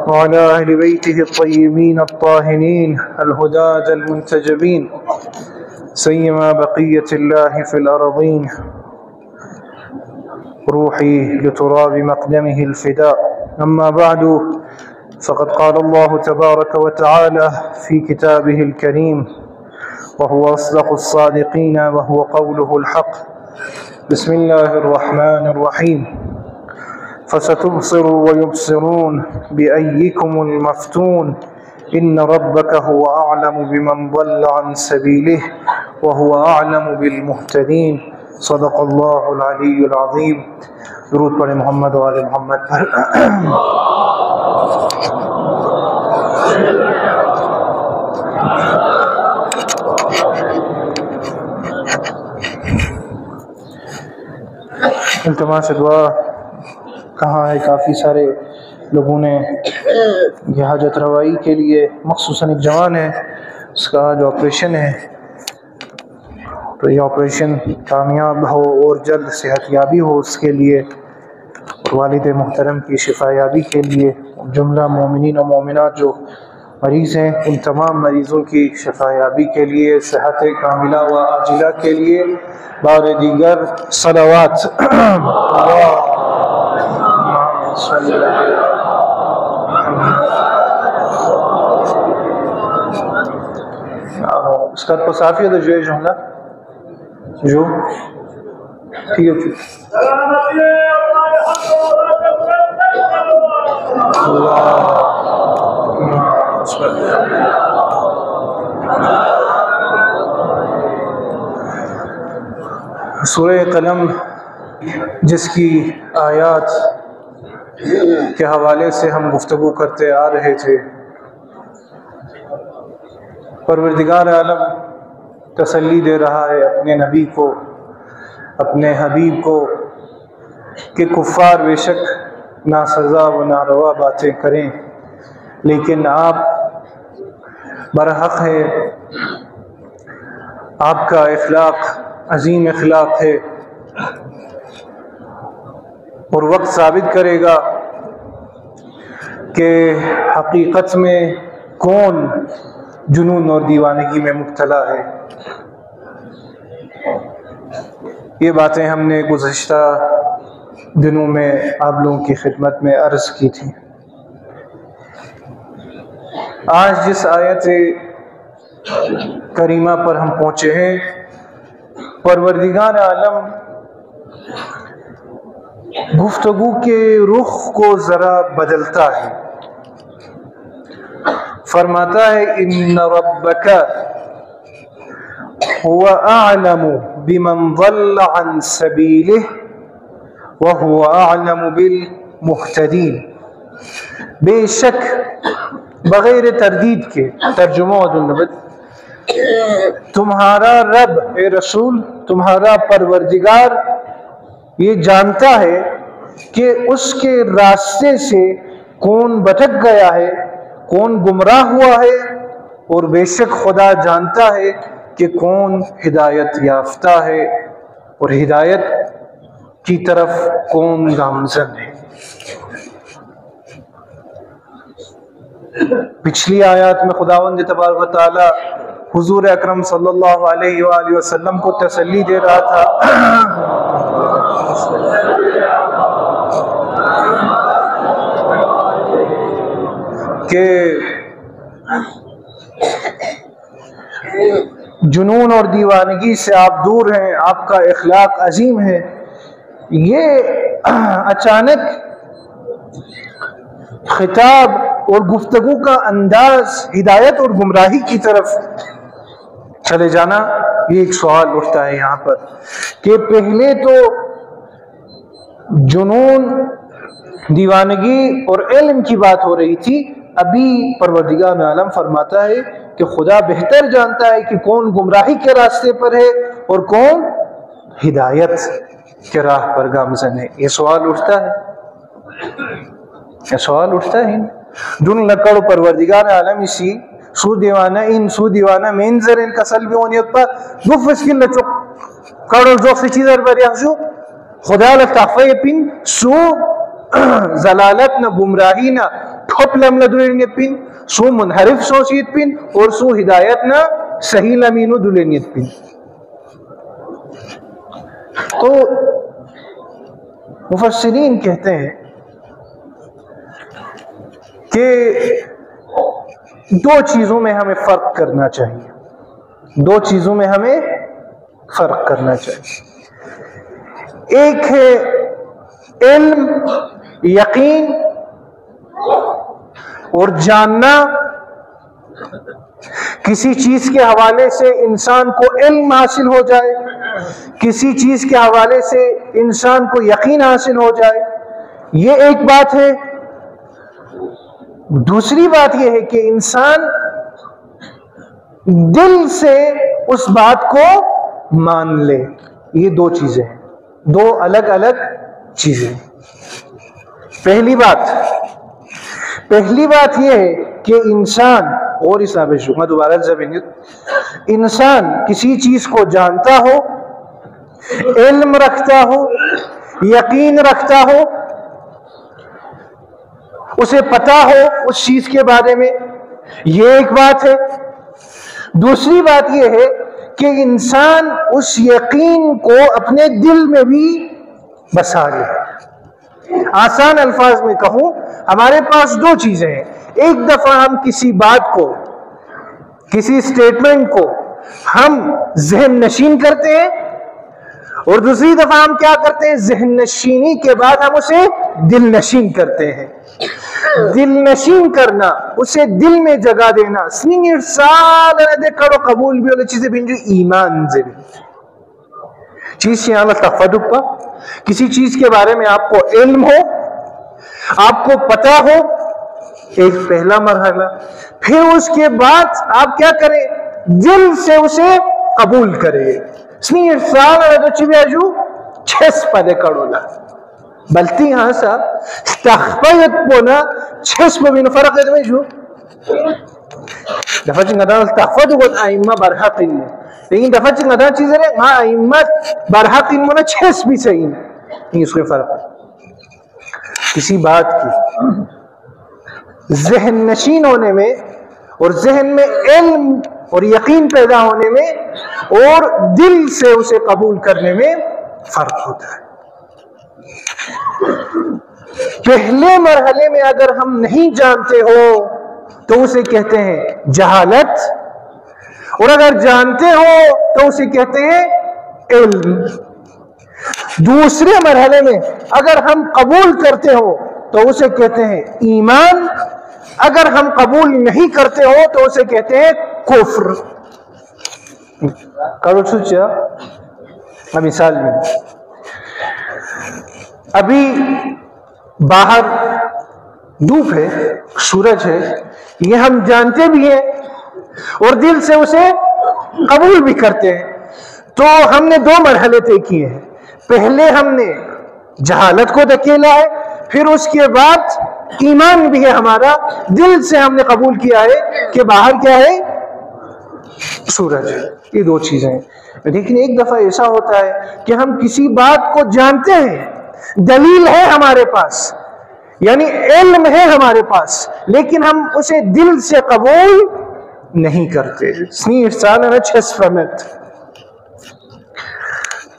وعلى أهل بيته الطيبين الطاهرين الهداة المنتجبين سيما بقية الله في الأرضين روحي لتراب مقدمه الفداء. أما بعد، فقد قال الله تبارك وتعالى في كتابه الكريم وهو أصدق الصادقين وهو قوله الحق: بسم الله الرحمن الرحيم فستبصر ويبصرون بأيكم المفتون إن ربك هو أعلم بمن ضل عن سبيله وهو أعلم بالمهتدين. صدق اللہ العلی العظیم. درود پڑھیں محمد و آل محمد پر. التماس دعا کہاں ہے؟ کافی سارے لوگوں نے یہ حاجت روائی کے لیے، مخصوصاً ایک جوان ہے، اس کا جو آپریشن ہے تو یہ آپریشن کامیاب ہو اور جلد صحت یابی ہو اس کے لیے، اور والد محترم کی شفا یابی کے لیے، جملہ مومنین و مومنات جو مریض ہیں ان تمام مریضوں کی شفا یابی کے لیے، صحت کاملہ و عاجلہ کے لیے بار دیگر صلوات. اس کا تو صافی ہے جو جملہ جو ٹھیک ہے. سورہ قلم جس کی آیات کے حوالے سے ہم گفتگو کرتے آ رہے تھے، پروردگار عالم تسلی دے رہا ہے اپنے نبی کو، اپنے حبیب کو، کہ کفار بے شک ناسزا و ناروا باتیں کریں، لیکن آپ برحق ہے، آپ کا اخلاق عظیم اخلاق ہے، اور وقت ثابت کرے گا کہ حقیقت میں کون جنون اور دیوانگی میں مبتلا ہے. یہ باتیں ہم نے گزشتہ دنوں میں آپ لوگوں کی خدمت میں عرض کی تھی. آج جس آیت کریمہ پر ہم پہنچے ہیں، پروردگار عالم گفتگو کے رخ کو ذرا بدلتا ہے. فرماتا ہے ان ربک هو اعلم بمن ضل عن سبیلہ وهو اعلم بالمہتدین. بے شک بغیر تردید کے، ترجمہ تمہارا رب اے رسول، تمہارا پروردگار یہ جانتا ہے کہ اس کے راستے سے کون بھٹک گیا ہے، کون گمراہ ہوا ہے، اور بے شک خدا جانتا ہے کہ کون ہدایت یافتہ ہے اور ہدایت کی طرف کون گامزن ہے. پچھلی آیات میں خداوند تبارک و تعالی حضور اکرم صلی اللہ علیہ وآلہ وسلم کو تسلی دے رہا تھا کہ جنون اور دیوانگی سے آپ دور ہیں، آپ کا اخلاق عظیم ہے. یہ اچانک خطاب اور گفتگو کا انداز ہدایت اور گمراہی کی طرف چلے جانا، یہ ایک سوال اٹھتا ہے یہاں پر کہ پہلے تو جنون، دیوانگی اور علم کی بات ہو رہی تھی، ابھی پروردگار عالم فرماتا ہے کہ خدا بہتر جانتا ہے کہ کون گمراہی کے راستے پر ہے اور کون ہدایت کے راہ پر گامزن ہے. یہ سوال اٹھتا ہے، یہ سوال اٹھتا ہے. دن لکڑ پروردگار عالم اسی سو دیوانہ ان سو دیوانہ مین زر ان کا سلبی ہونیت پا گف اسکن لچک کارو زوف چیزر بریخشو خدا لطافه پین سو زلالت نہ گمراہی نہ ٹھوپلم نہ دلینیت پین سو منحرف سوچیت پین اور سو ہدایت نہ صحیح لمینو دلینیت پین. تو مفسرین کہتے ہیں کہ دو چیزوں میں ہمیں فرق کرنا چاہیے. دو چیزوں میں ہمیں فرق کرنا چاہیے. ایک ہے علم یقین اور جاننا. کسی چیز کے حوالے سے انسان کو علم حاصل ہو جائے, کسی چیز کے حوالے سے انسان کو یقین حاصل ہو جائے, یہ ایک بات ہے. دوسری بات یہ ہے کہ انسان دل سے اس بات کو مان لے. یہ دو چیزیں ہیں, دو الگ الگ چیزیں. پہلی بات یہ ہے کہ انسان اور اس میں دوبارہ انسان کسی چیز کو جانتا ہو, علم رکھتا ہو, یقین رکھتا ہو, اسے پتا ہو اس چیز کے بارے میں, یہ ایک بات ہے. دوسری بات یہ ہے کہ انسان اس یقین کو اپنے دل میں بھی بسا لے. آسان الفاظ میں کہوں, ہمارے پاس دو چیزیں ہیں. ایک دفعہ ہم کسی بات کو, کسی اسٹیٹمنٹ کو ہم ذہن نشین کرتے ہیں, اور دوسری دفعہ ہم کیا کرتے ہیں, ذہن نشینی کے بعد ہم اسے دل نشین کرتے ہیں. دل نشین کرنا, اسے دل میں جگہ دینا, سنگیر سال کرو قبول بھی ہونے چیزیں بھینجو ایمان سے بھی چیز سے اللہ تفدق کا. کسی چیز کے بارے میں آپ کو علم ہو, آپ کو پتا ہو, ایک پہلا مرحلہ. پھر اس کے بعد آپ کیا کریں, دل سے اسے قبول کریں. سنگیر سال تو چیزیں چھس پدے کرولا بلتی ہاں سا تخبیت پونا چھس پا بین فرق ہے تمہیں جو دفعہ چنگا دا تخفت ہوگا آئیمہ برحق ان میں, لیکن دفعہ چنگا دا چیز ہے ہاں آئیمہ برحق ان میں چھس بھی صحیح نہیں. اس کے فرق ہے کسی بات کی ذہن نشین ہونے میں اور ذہن میں علم اور یقین پیدا ہونے میں اور دل سے اسے قبول کرنے میں فرق ہوتا ہے. پہلے مرحلے میں اگر ہم نہیں جانتے ہو تو اسے کہتے ہیں جہالت, اور اگر جانتے ہو تو اسے کہتے ہیں علم. دوسرے مرحلے میں اگر ہم قبول کرتے ہو تو اسے کہتے ہیں ایمان, اگر ہم قبول نہیں کرتے ہو تو اسے کہتے ہیں کفر. کرو سوچا مثال میں, ابھی باہر دھوپ ہے, سورج ہے, یہ ہم جانتے بھی ہیں اور دل سے اسے قبول بھی کرتے ہیں. تو ہم نے دو مرحلے طے کیے ہیں. پہلے ہم نے جہالت کو دھکیلا ہے, پھر اس کے بعد ایمان بھی ہے ہمارا, دل سے ہم نے قبول کیا ہے کہ باہر کیا ہے, سورج ہے. یہ دو چیزیں ہیں. لیکن ایک دفعہ ایسا ہوتا ہے کہ ہم کسی بات کو جانتے ہیں, دلیل ہے ہمارے پاس, یعنی علم ہے ہمارے پاس, لیکن ہم اسے دل سے قبول نہیں کرتے.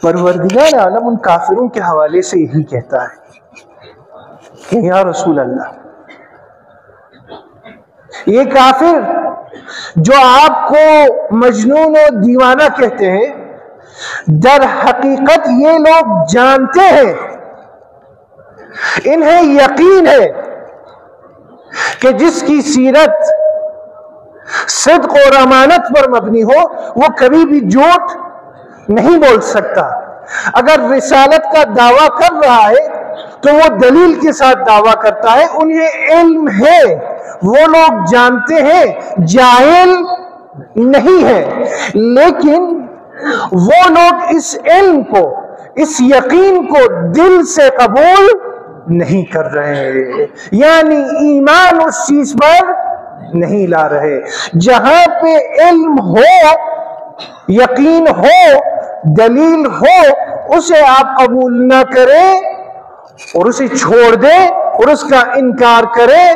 پروردگار عالم ان کافروں کے حوالے سے یہی کہتا ہے کہ یا رسول اللہ, یہ کافر جو آپ کو مجنون و دیوانہ کہتے ہیں, در حقیقت یہ لوگ جانتے ہیں, انہیں یقین ہے کہ جس کی سیرت صدق اور امانت پر مبنی ہو وہ کبھی بھی جھوٹ نہیں بول سکتا. اگر رسالت کا دعویٰ کر رہا ہے تو وہ دلیل کے ساتھ دعویٰ کرتا ہے. انہیں علم ہے, وہ لوگ جانتے ہیں, جاہل نہیں ہے, لیکن وہ لوگ اس علم کو, اس یقین کو دل سے قبول نہیں کر رہے, یعنی ایمان اس چیز پر نہیں لا رہے. جہاں پہ علم ہو, یقین ہو, دلیل ہو اسے آپ قبول نہ کریں اور اسے چھوڑ دیں اور اس کا انکار کریں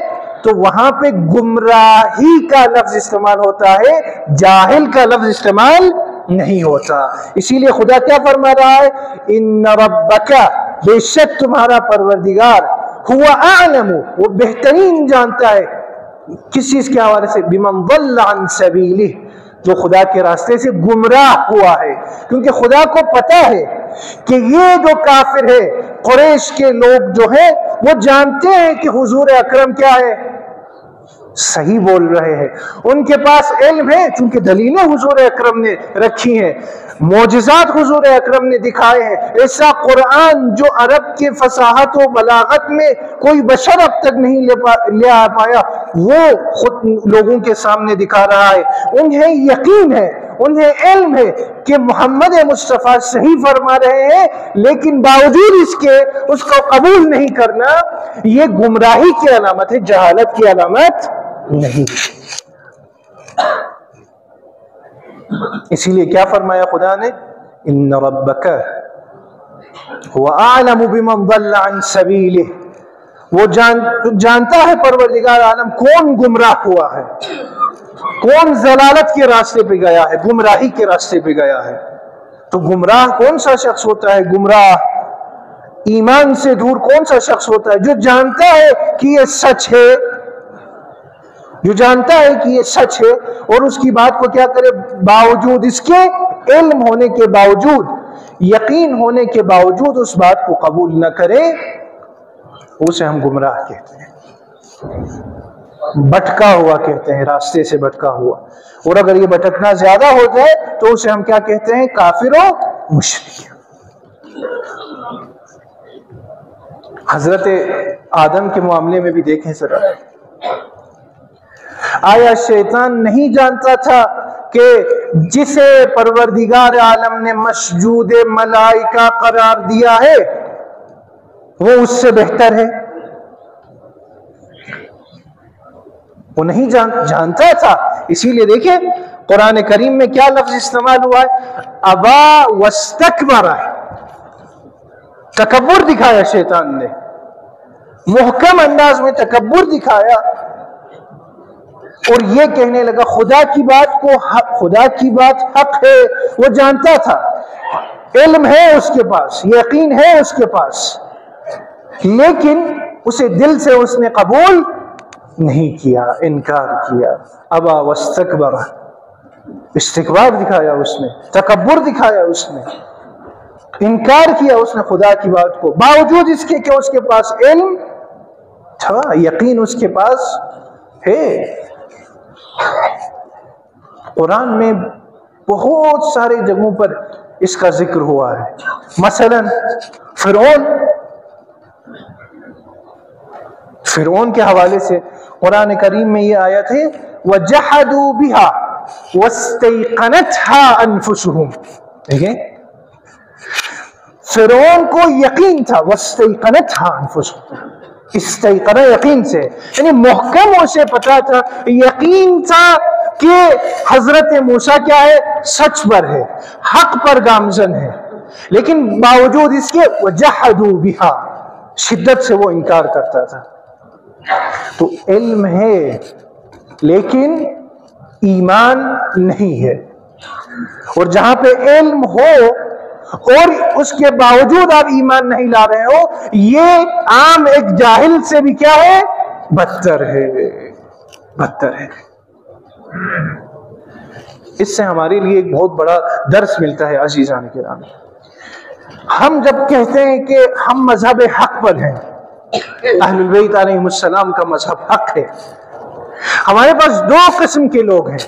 تو وہاں پہ گمراہی کا لفظ استعمال ہوتا ہے، جاہل کا لفظ استعمال نہیں ہوتا۔ اسی لیے خدا کیا فرما رہا ہے؟ ان ربک، بے شک تمہارا پروردگار، ہوا اعلم، وہ بہترین جانتا ہے، کس چیز کے حوالے سے؟ بمن ضل عن سبیلہ، جو خدا کے راستے سے گمراہ ہوا ہے، کیونکہ خدا کو پتا ہے کہ یہ جو کافر ہے، قریش کے لوگ جو ہیں وہ جانتے ہیں کہ حضور اکرم کیا ہے، صحیح بول رہے ہیں، ان کے پاس علم ہے، چونکہ دلیلیں حضور اکرم نے رکھی ہیں، معجزات حضور اکرم نے دکھائے ہیں، ایسا قرآن جو عرب کے فصاحت و بلاغت میں کوئی بشر اب تک نہیں لے آ پایا، وہ خود لوگوں کے سامنے دکھا رہا ہے۔ انہیں یقین ہے، انہیں علم ہے کہ محمد مصطفیٰ صحیح فرما رہے ہیں، لیکن باوجود اس کے اس کو قبول نہیں کرنا، یہ گمراہی کی علامت ہے، جہالت کی علامت نہیں۔ اسی لیے کیا فرمایا خدا نے؟ ان ربک هو اعلم بمن ضل عن سبیلہ، وہ جانتا ہے پروردگار عالم کون گمراہ ہوا ہے، کون ضلالت کے راستے پہ گیا ہے، گمراہی کے راستے پہ گیا ہے۔ تو گمراہ کون سا شخص ہوتا ہے؟ گمراہ ایمان سے دور کون سا شخص ہوتا ہے؟ جو جانتا ہے کہ یہ سچ ہے، جو جانتا ہے کہ یہ سچ ہے اور اس کی بات کو کیا کرے، باوجود اس کے علم ہونے کے باوجود، یقین ہونے کے باوجود اس بات کو قبول نہ کرے، اسے ہم گمراہ کہتے ہیں، بھٹکا ہوا کہتے ہیں، راستے سے بھٹکا ہوا۔ اور اگر یہ بھٹکنا زیادہ ہو جائے تو اسے ہم کیا کہتے ہیں؟ کافر و مشرک۔ حضرت آدم کے معاملے میں بھی دیکھیں ذرا، آیا شیطان نہیں جانتا تھا کہ جسے پروردگار عالم نے مسجود ملائکہ قرار دیا ہے وہ اس سے بہتر ہے؟ وہ نہیں جانتا تھا۔ اسی لیے دیکھیں قرآن کریم میں کیا لفظ استعمال ہوا ہے؟ ابا واستکبر، تکبر دکھایا شیطان نے، محکم انداز میں تکبر دکھایا، اور یہ کہنے لگا خدا کی بات کو خدا کی بات حق ہے، وہ جانتا تھا، علم ہے اس کے پاس، یقین ہے اس کے پاس، لیکن اسے دل سے اس نے قبول نہیں کیا، انکار کیا۔ ابا واستکبر، استکبار دکھایا اس نے، تکبر دکھایا اس نے، انکار کیا اس نے خدا کی بات کو، باوجود اس کے کہ اس کے پاس علم تھا، یقین اس کے پاس ہے۔ قرآن میں بہت سارے جگہوں پر اس کا ذکر ہوا ہے۔ مثلا فرعون کے حوالے سے قرآن کریم میں یہ آیت ہے وَجَحَدُوا بِهَا وَاسْتَيْقَنَتْهَا أَنفُسُهُمْ۔ دیکھیں فرعون کو یقین تھا، وَاسْتَيْقَنَتْهَا أَنفُسُهُمْ، استيقن یقین سے، یعنی محکم اسے پتا تھا، یقین تھا کہ حضرت موسیٰ کیا ہے، سچ پر ہے، حق پر گامزن ہے، لیکن باوجود اس کے وَجَحَدُوا بِهَا، شدت سے وہ انکار کرتا تھا۔ تو علم ہے لیکن ایمان نہیں ہے، اور جہاں پہ علم ہو اور اس کے باوجود آپ ایمان نہیں لا رہے ہو، یہ عام ایک جاہل سے بھی کیا ہے، بدتر ہے، بدتر ہے۔ اس سے ہمارے لیے ایک بہت بڑا درس ملتا ہے عزیزان کرام۔ ہم جب کہتے ہیں کہ ہم مذہب حق پر ہیں، اہل البیت علیہم السلام کا مذہب حق ہے، ہمارے پاس دو قسم کے لوگ ہیں،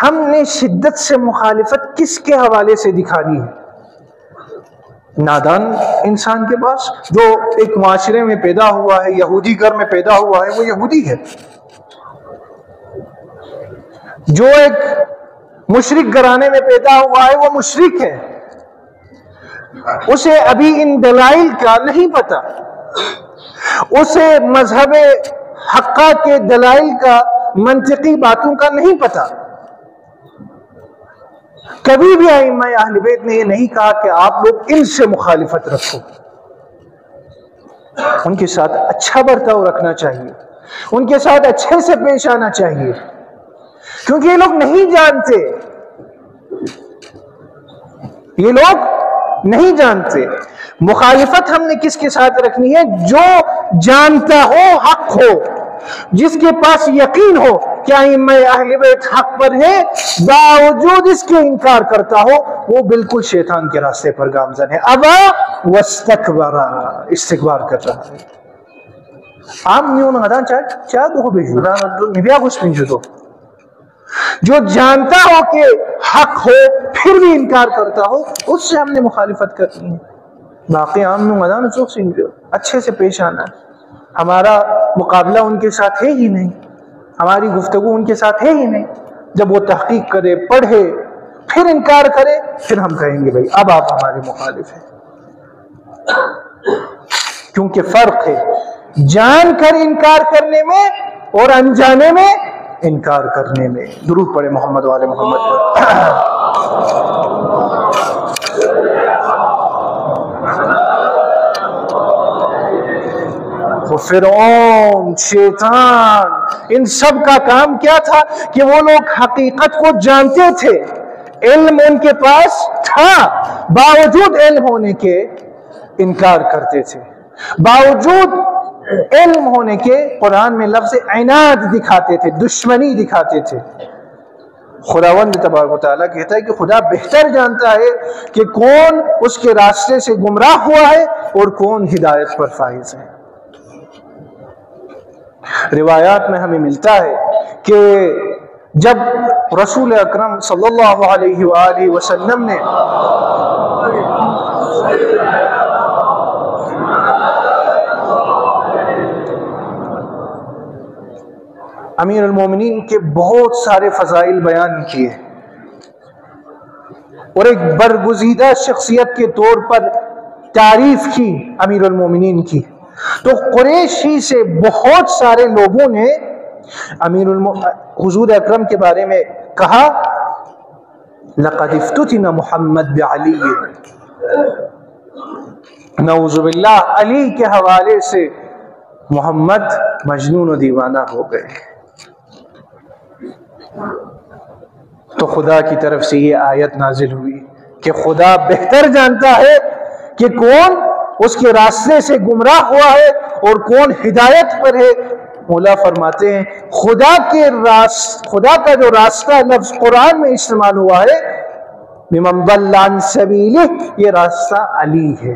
ہم نے شدت سے مخالفت کس کے حوالے سے دکھانی ہے؟ نادان انسان کے پاس جو ایک معاشرے میں پیدا ہوا ہے، یہودی گھر میں پیدا ہوا ہے، وہ یہودی ہے۔ جو ایک مشرک گھرانے میں پیدا ہوا ہے وہ مشرک ہے، اسے ابھی ان دلائل کا نہیں پتا، اسے مذہب حقہ کے دلائل کا، منطقی باتوں کا نہیں پتا، کبھی بھی ائمہ اہل بیت نے یہ نہیں کہا کہ آپ لوگ ان سے مخالفت رکھو. ان کے ساتھ اچھا برتاؤ رکھنا چاہیے، ان کے ساتھ اچھے سے پیش آنا چاہیے، کیونکہ یہ لوگ نہیں جانتے، یہ لوگ نہیں جانتے. مخالفت ہم نے کس کے ساتھ رکھنی ہے؟ جو جانتا ہو حق ہو، جس کے پاس یقین ہو کہ ائمہ اہل بیت حق پر ہے، باوجود اس کے انکار کرتا ہو، وہ بالکل شیطان کے راستے پر گامزن ہے. ابا واستکبر، استکبار کر رہا ہے. عام نیون غدان چاہ دو بیجو نبیا کچھ پنجو دو. جو جانتا ہو کہ حق ہو پھر بھی انکار کرتا ہو، اس سے ہم نے مخالفت کرنی ہے. باقی عام نیون غدان چوک سنجو اچھے سے پیش آنا ہے. ہمارا مقابلہ ان کے ساتھ ہے ہی نہیں، ہماری گفتگو ان کے ساتھ ہے ہی نہیں. جب وہ تحقیق کرے، پڑھے، پھر انکار کرے، پھر ہم کہیں گے بھائی اب آپ ہمارے مخالف ہیں. کیونکہ فرق ہے جان کر انکار کرنے میں اور انجانے میں انکار کرنے میں. درود پڑھے محمد والے محمد پر. وہ فرعون، شیطان، ان سب کا کام کیا تھا کہ وہ لوگ حقیقت کو جانتے تھے، علم ان کے پاس تھا، باوجود علم ہونے کے انکار کرتے تھے. باوجود علم ہونے کے قرآن میں لفظ عناد دکھاتے تھے، دشمنی دکھاتے تھے. خداوند تبارک و تعالیٰ کہتا ہے کہ خدا بہتر جانتا ہے کہ کون اس کے راستے سے گمراہ ہوا ہے اور کون ہدایت پر فائز ہے. روایات میں ہمیں ملتا ہے کہ جب رسول اکرم صلی اللہ علیہ وآلہ وسلم نے امیر المومنین کے بہت سارے فضائل بیان کیے اور ایک برگزیدہ شخصیت کے طور پر تعریف کی امیر المومنین کی، تو قریشی سے بہت سارے لوگوں نے حضور اکرم کے بارے میں کہا لقد افتتن محمد بعلی، نعوذ باللہ علی کے حوالے سے محمد مجنون و دیوانہ ہو گئے. تو خدا کی طرف سے یہ آیت نازل ہوئی کہ خدا بہتر جانتا ہے کہ کون اس کے راستے سے گمراہ ہوا ہے اور کون ہدایت پر ہے. مولا فرماتے ہیں خدا کا جو راستہ لفظ قرآن میں استعمال ہوا ہے ممن ضل عن سبیلہ، یہ راستہ علی ہے.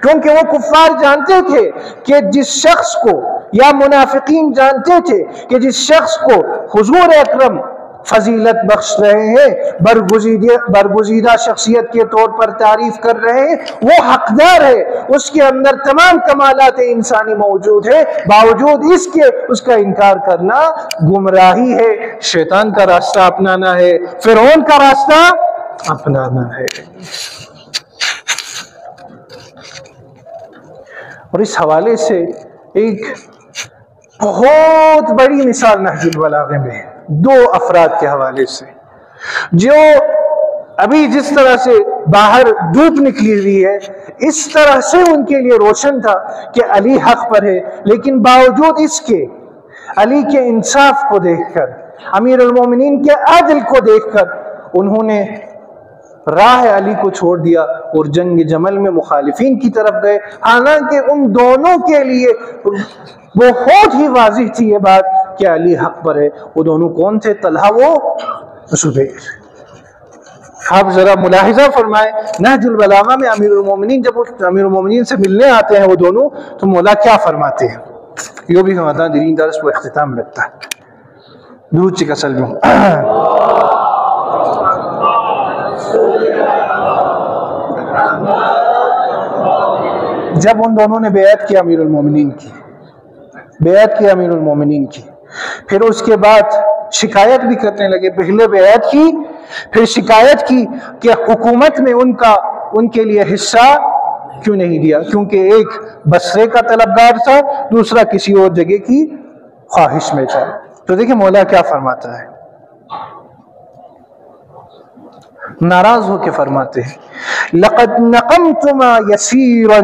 کیونکہ وہ کفار جانتے تھے کہ جس شخص کو، یا منافقین جانتے تھے کہ جس شخص کو حضور اکرم فضیلت بخش رہے ہیں، برگزیدہ شخصیت کے طور پر تعریف کر رہے ہیں، وہ حقدار ہے، اس کے اندر تمام کمالات انسانی موجود ہے، باوجود اس کے اس کا انکار کرنا گمراہی ہے، شیطان کا راستہ اپنانا ہے، فرعون کا راستہ اپنانا ہے. اور اس حوالے سے ایک بہت بڑی مثال نہج البلاغہ میں ہے، دو افراد کے حوالے سے جو ابھی جس طرح سے باہر دھوپ نکلی ہوئی ہے، اس طرح سے ان کے لیے روشن تھا کہ علی حق پر ہے، لیکن باوجود اس کے علی کے انصاف کو دیکھ کر، امیر المومنین کے عدل کو دیکھ کر، انہوں نے راہ علی کو چھوڑ دیا اور جنگ جمل میں مخالفین کی طرف گئے. حالانکہ ان دونوں کے لیے بہت ہی واضح تھی یہ بات کہ علی حق پر ہے. وہ دونوں کون تھے؟ طلحہ و زبیر. آپ ذرا ملاحظہ فرمائیں نہج البلاغہ میں امیر المومنین جب امیر المومنین سے ملنے آتے ہیں وہ دونوں، تو مولا کیا فرماتے ہیں؟ یہ بھی ہمارا دینی درس کو اختتام رکھتا ہے. درود چکا سلم. جب ان دونوں نے بیعت کی امیر المومنین کی، امیر المومنین کی، پھر اس کے بعد شکایت بھی کرنے لگے. پہلے بیعت کی، پھر شکایت کی کہ حکومت میں ان کے لیے حصہ کیوں نہیں دیا، کیونکہ ایک بصرے کا طلبگار تھا، دوسرا کسی اور جگہ کی خواہش میں تھا. تو دیکھیں مولا کیا فرماتا ہے، ناراض ہو کے فرماتے ہیں لقد نقمتما یسیرا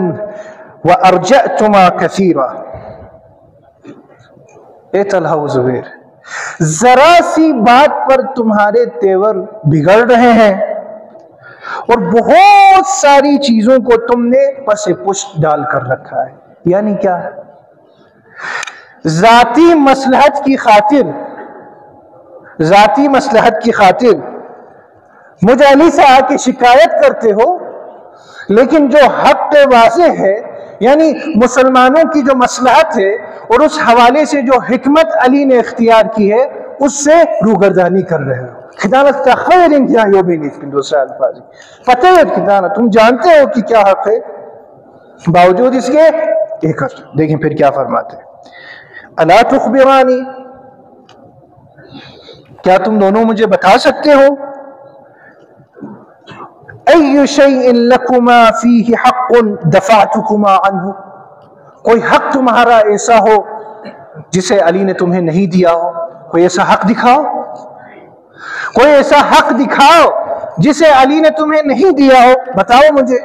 وارجأتما کثیرا. اے طلحہ و زبیر، ذرا سی بات پر تمہارے تیور بگڑ رہے ہیں اور بہت ساری چیزوں کو تم نے پس پشت ڈال کر رکھا ہے. یعنی کیا؟ ذاتی مصلحت کی خاطر مجھ علی سے آ کے شکایت کرتے ہو، لیکن جو حق واضح ہے یعنی مسلمانوں کی جو مصلحت ہے اور اس حوالے سے جو حکمت علی نے اختیار کی ہے اس سے روگردانی کر رہے ہو. خدانت کا خیر انتہا یو بھی نہیں. دوسرے الفاظ پتہ ہے خدانت، تم جانتے ہو کہ کیا حق ہے، باوجود اس کے ایک کر. دیکھیں پھر کیا فرماتے ہیں، الا تخبرانی، کیا تم دونوں مجھے بتا سکتے ہو، ای شیء لکما فیہ حق دفعتکما عنہ، کوئی حق تمہارا ایسا ہو جسے علی نے تمہیں نہیں دیا ہو. کوئی ایسا حق دکھاؤ، کوئی ایسا حق دکھاؤ جسے علی نے تمہیں نہیں دیا ہو، بتاؤ مجھے.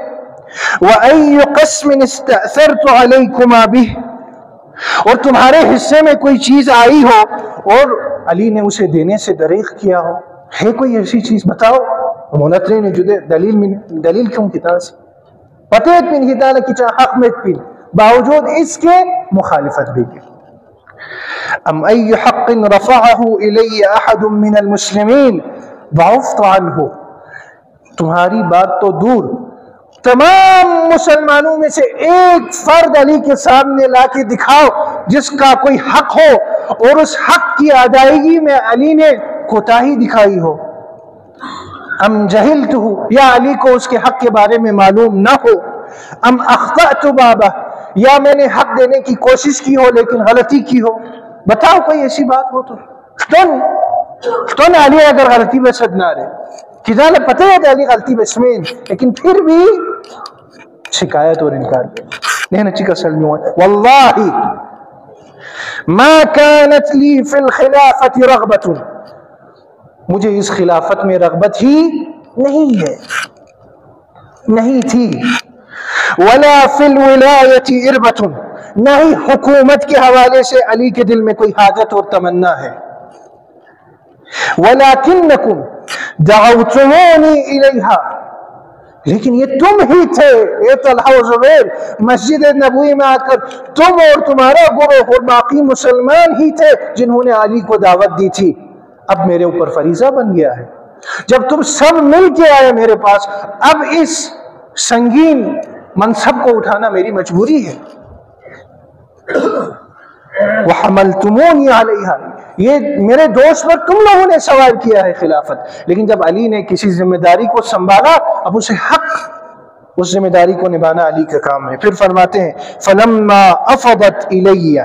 وَأَيُّ قَسْمٍ اسْتَأْثَرْتُ عَلَيْكُمَا بِهِ، اور تمہارے حصے میں کوئی چیز آئی ہو اور علی نے اسے دینے سے دریغ کیا ہو، ہے کوئی ایسی چیز بتاؤ. منترین جدے دلیل کیوں کتاب سے پتیت پین کتاب کی چاہ حق میں پین باوجود اس کے مخالفت بھی کی. ام ای حق رفعه الی احد من المسلمین ضعفت عنہ، تمہاری بات تو دور، تمام مسلمانوں میں سے ایک فرد علی کے سامنے لا کے دکھاؤ جس کا کوئی حق ہو اور اس حق کی ادائیگی میں علی نے کوتاہی دکھائی ہو. ام جہلتہ، یا علی کو اس کے حق کے بارے میں معلوم نہ ہو. ام اخطأت بابہ، یا میں نے حق دینے کی کوشش کی ہو لیکن غلطی کی ہو. بتاؤ کوئی ایسی بات ہو تو علی اگر غلطی بے صد نہ رہے کدھانا پتہ ہے علی غلطی بے سمین، لیکن پھر بھی شکایت اور انکار کیا. نہیں نچی کا سلمی ہوا واللہ ما كانت لی فی الخلافت رغبت، مجھے اس خلافت میں رغبت ہی نہیں ہے، نہیں تھی. ولا فی الولایت اربت، نہ ہی حکومت کے حوالے سے علی کے دل میں کوئی حاجت اور تمنا ہے. ولکنکم دعوتمونی الیہا، لیکن یہ تم ہی تھے اے طلحہ و زبیر مسجد نبوی میں آ کر تم اور تمہارا گروہ اور باقی مسلمان ہی تھے جنہوں نے علی کو دعوت دی تھی. اب میرے اوپر فریضہ بن گیا ہے، جب تم سب مل کے آئے میرے پاس، اب اس سنگین منصب کو اٹھانا میری مجبوری ہے. وَحَمَلْتُمُونِ عَلَيْهَا، یہ میرے دوست پر تم لوگوں نے سوال کیا ہے خلافت، لیکن جب علی نے کسی ذمہ داری کو سنبھالا اب اسے حق، اس ذمہ داری کو نبھانا علی کا کام ہے. پھر فرماتے ہیں فَلَمَّا أَفَضَتْ إِلَيَّ،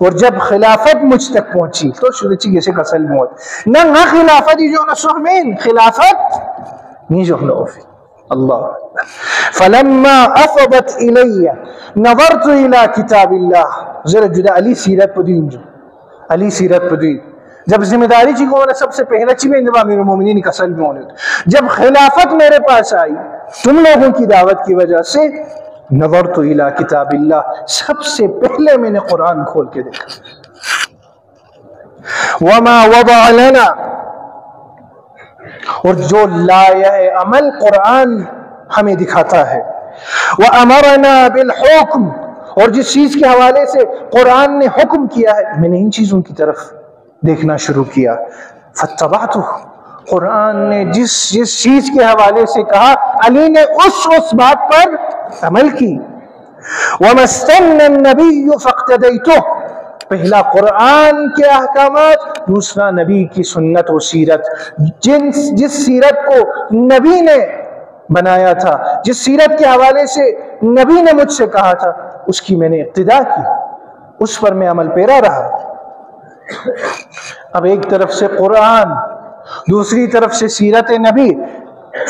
اور جب خلافت مجھ تک پہنچی تو شروعی کیسے کا سلم ہوت نہ خلافت جو نہ سہمین خلافت نہیں جو نوفی اللہ. فلما افضت الی نظرت الى کتاب اللہ، ذرا جدا علی سیرت پدین جو علی سیرت پدین جب ذمہ داری چی کو سب سے پہلا چی میں انجبا میرے مومنین کا سلم ہونے، جب خلافت میرے پاس آئی تم لوگوں کی دعوت کی وجہ سے، نظرت الى کتاب اللہ، سب سے پہلے میں نے قرآن کھول کے دیکھا. وما وضع لنا، اور جو لایہ عمل قرآن ہمیں دکھاتا ہے. وامرنا بالحکم، اور جس چیز کے حوالے سے قرآن نے حکم کیا ہے میں نے ان چیزوں کی طرف دیکھنا شروع کیا. فاتبعتہ، قرآن نے جس چیز کے حوالے سے کہا علی نے اس بات پر عمل کی. وَمَا اسْتَنَّ النَّبِيُّ فَاقْتَدَيْتُهُ، پہلا قرآن کے احکامات، دوسرا نبی کی سنت و سیرت. جس سیرت کو نبی نے بنایا تھا، جس سیرت کے حوالے سے نبی نے مجھ سے کہا تھا، اس کی میں نے اقتداء کی، اس پر میں عمل پیرا رہا. اب ایک طرف سے قرآن، دوسری طرف سے سیرت نبی.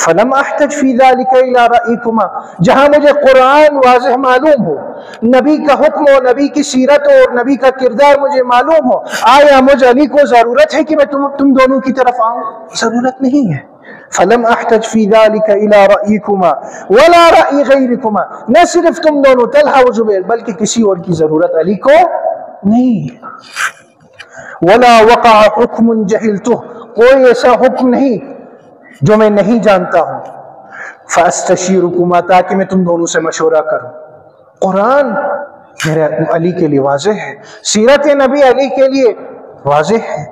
فلم احتج فی ذلک الی رأیکما، جہاں مجھے قرآن واضح معلوم ہو، نبی کا حکم و نبی کی سیرت اور نبی کا کردار مجھے معلوم ہو، آیا مجھ علی کو ضرورت ہے کہ میں تم دونوں کی طرف آؤں؟ ضرورت نہیں ہے. فلم احتج فی ذلک الی رأیکما ولا رأی غیرکما، نہ صرف تم دونوں طلحہ و زبیر بلکہ کسی اور کی ضرورت علی کو نہیں. ولا وقع حکم جہلتہ، کوئی ایسا حکم نہیں جو میں نہیں جانتا ہوں. فاستشیرکما، تاکہ میں تم دونوں سے مشورہ کروں. قرآن میرے علی کے لیے واضح ہے، سیرت نبی علی کے لیے واضح ہے.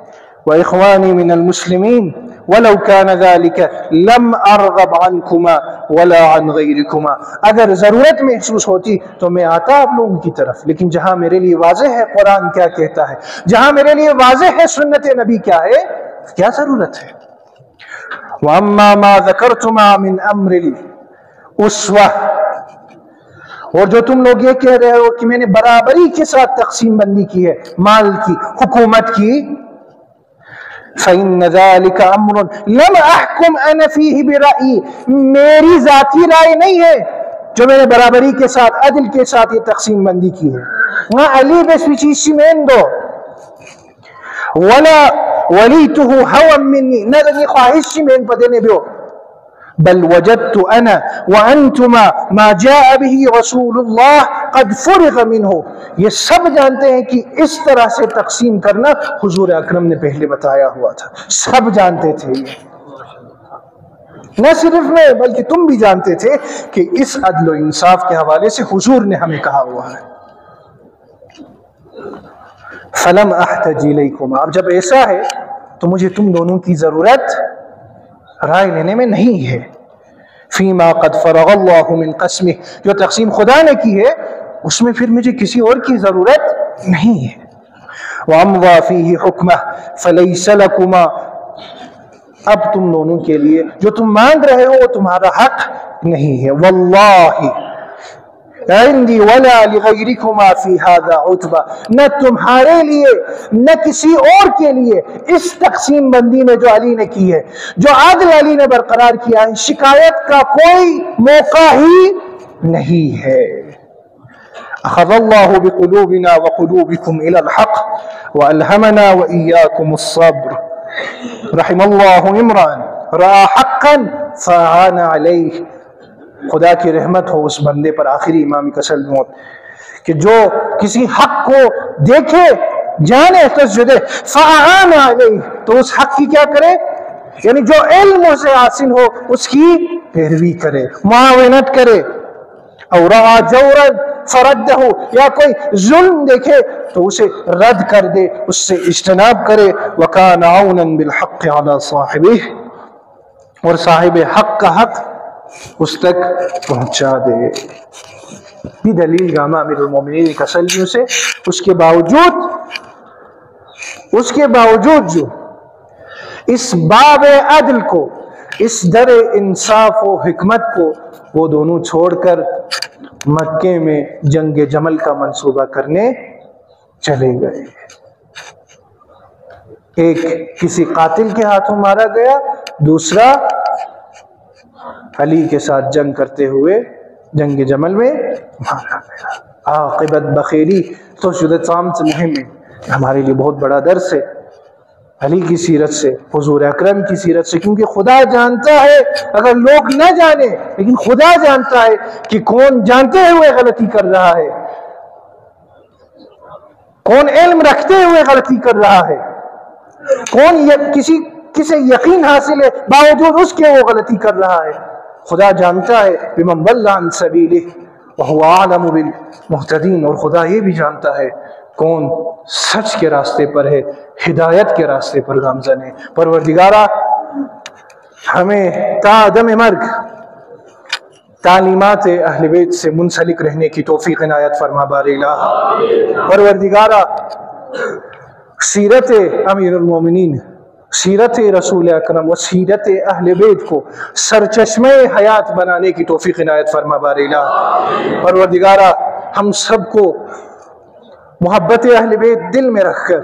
وإخواني من المسلمين ولو كان ذلك لم أرغب عنكما ولا عن غيركما، اگر ضرورت محسوس ہوتی تو میں آتا آپ لوگوں کی طرف، لیکن جہاں میرے لیے واضح ہے قرآن کیا کہتا ہے، جہاں میرے لیے واضح ہے سنت نبی کیا ہے، کیا ضرورت ہے. وَأَمَّا مَا ذَكَرْتُمَا مِنْ أَمْرِ الْأُسْوَةِ، اور جو تم لوگ یہ کہہ رہے ہو کہ میں نے برابری کے ساتھ تقسیم بندی کی ہے مال کی، حکومت کی، فَإِنَّ ذَلِكَ أَمْرٌ لَمْ أَحْكُمْ أَنَا فِيهِ بِرَأْيِي، میری ذاتی رائے نہیں ہے جو میں نے برابری کے ساتھ عدل کے ساتھ یہ تقسیم بندی کی ہے. نا علی بسوچیسیمنٹو ولا ولیتہ ہوا منی، نہ خواہش میں پدے بیو، بل وجدت انا وانتما ما جاء به رسول اللہ قد فرغ منہ. یہ سب جانتے ہیں کہ اس طرح سے تقسیم کرنا حضور اکرم نے پہلے بتایا ہوا تھا، سب جانتے تھے. یہ نہ صرف میں بلکہ تم بھی جانتے تھے کہ اس عدل و انصاف کے حوالے سے حضور نے ہمیں کہا ہوا ہے. فلم احتج الیکم، اب جب ایسا ہے تو مجھے تم دونوں کی ضرورت رائے لینے میں نہیں ہے. فیما قد فرغ اللہ من قسمہ، جو تقسیم خدا نے کی ہے اس میں پھر مجھے کسی اور کی ضرورت نہیں ہے. وامضى فیہ حکمہ فلیس لکما، اب تم دونوں کے لیے جو تم مانگ رہے ہو وہ تمہارا حق نہیں ہے. واللہ عندی ولا لغیرکما فی ھذا عتبہ، نہ تمہارے لیے نہ کسی اور کے لیے اس تقسیم بندی میں جو علی نے کی ہے، جو عدل علی نے برقرار کیا ہے، شکایت کا کوئی موقع ہی نہیں ہے. اخذ اللہ بقلوبنا وقلوبکم الى الحق والہمنا وإیاکم الصبر. رحم اللہ عمران رأى حقا فعان علیہ. خدا کی رحمت ہو اس بندے پر، آخری امامی کسل موت، کہ جو کسی حق کو دیکھے جانے تسجدے فعان علیہ، تو اس حق کی کیا کرے، یعنی جو علم اسے حاصل ہو اس کی پیروی کرے، معاونت کرے. اور رأى جورا فردہ، یا کوئی ظلم دیکھے تو اسے رد کر دے، اس سے اجتناب کرے. وکان عونا بالحق علی صاحبہ، اور صاحب حق کا حق اس تک پہنچا دے. یہ دلیل گاما امیر المومنین کا سلیوں سے، اس کے باوجود جو اس باب عدل کو، اس در انصاف و حکمت کو وہ دونوں چھوڑ کر مکے میں جنگ جمل کا منصوبہ کرنے چلے گئے. ایک کسی قاتل کے ہاتھوں مارا گیا، دوسرا علی کے ساتھ جنگ کرتے ہوئے جنگ جمل میں مارا گیا. عاقبت بخیری تو شدت عام سے مہم ہے، ہمارے لیے بہت بڑا درس ہے علی کی سیرت سے، حضور اکرم کی سیرت سے. کیونکہ خدا جانتا ہے، اگر لوگ نہ جانے لیکن خدا جانتا ہے کہ کون جانتے ہوئے غلطی کر رہا ہے، کون علم رکھتے ہوئے غلطی کر رہا ہے، کون کسے یقین حاصل ہے باوجود اس کے وہ غلطی کر رہا ہے. خدا جانتا ہے بمن ضل عن سبیلہ وہو اعلم بالمہتدین، اور خدا یہ بھی جانتا ہے کون سچ کے راستے پر ہے، ہدایت کے راستے پر گامزن ہے. پروردگارہ ہمیں تا دم مرگ تعلیمات اہل بیت سے منسلک رہنے کی توفیق عنایت فرما بار الہ. پروردگارہ سیرت امیر المومنین، سیرت رسول اکرم و سیرت اہل بیت کو سرچشمہ حیات بنانے کی توفیق عنایت فرما بار الہ. پروردگارہ ہم سب کو محبت اہل بیت دل میں رکھ کر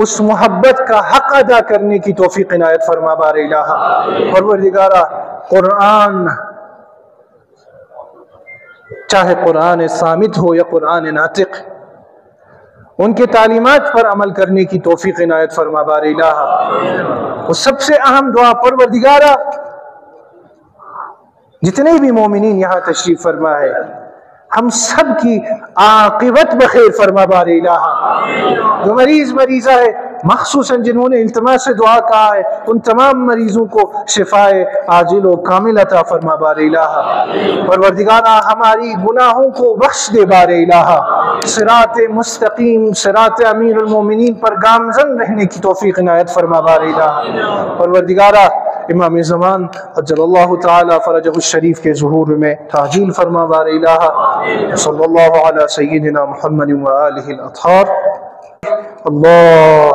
اس محبت کا حق ادا کرنے کی توفیق عنایت فرما بار الہ. پروردگارہ قرآن، چاہے قرآن صامت ہو یا قرآن ناطق، ان کے تعلیمات پر عمل کرنے کی توفیق عنایت فرما بار الہ۔ اور سب سے اہم دعا، پروردگارہ جتنے بھی مومنین یہاں تشریف فرما ہے ہم سب کی عاقبت بخیر فرما بار الہ۔ جو مریضہ ہے مخصوصاً جنہوں نے التماس سے دعا کہا ہے ان تمام مریضوں کو شفائے عاجل و کامل عطا فرما بار الہ۔ پروردگارہ ہماری گناہوں کو بخش دے بار الہ، صراط مستقیم صراط امیر المومنین پر گامزن رہنے کی توفیق عنایت فرما بار الہ۔ پروردگارہ امام زمان عجل اللہ تعالی فرجہ الشریف کے ظہور میں تعجیل فرما بار الہ۔ صلی اللہ علی سیدنا محمد و آلہ الاطہار۔ اللہ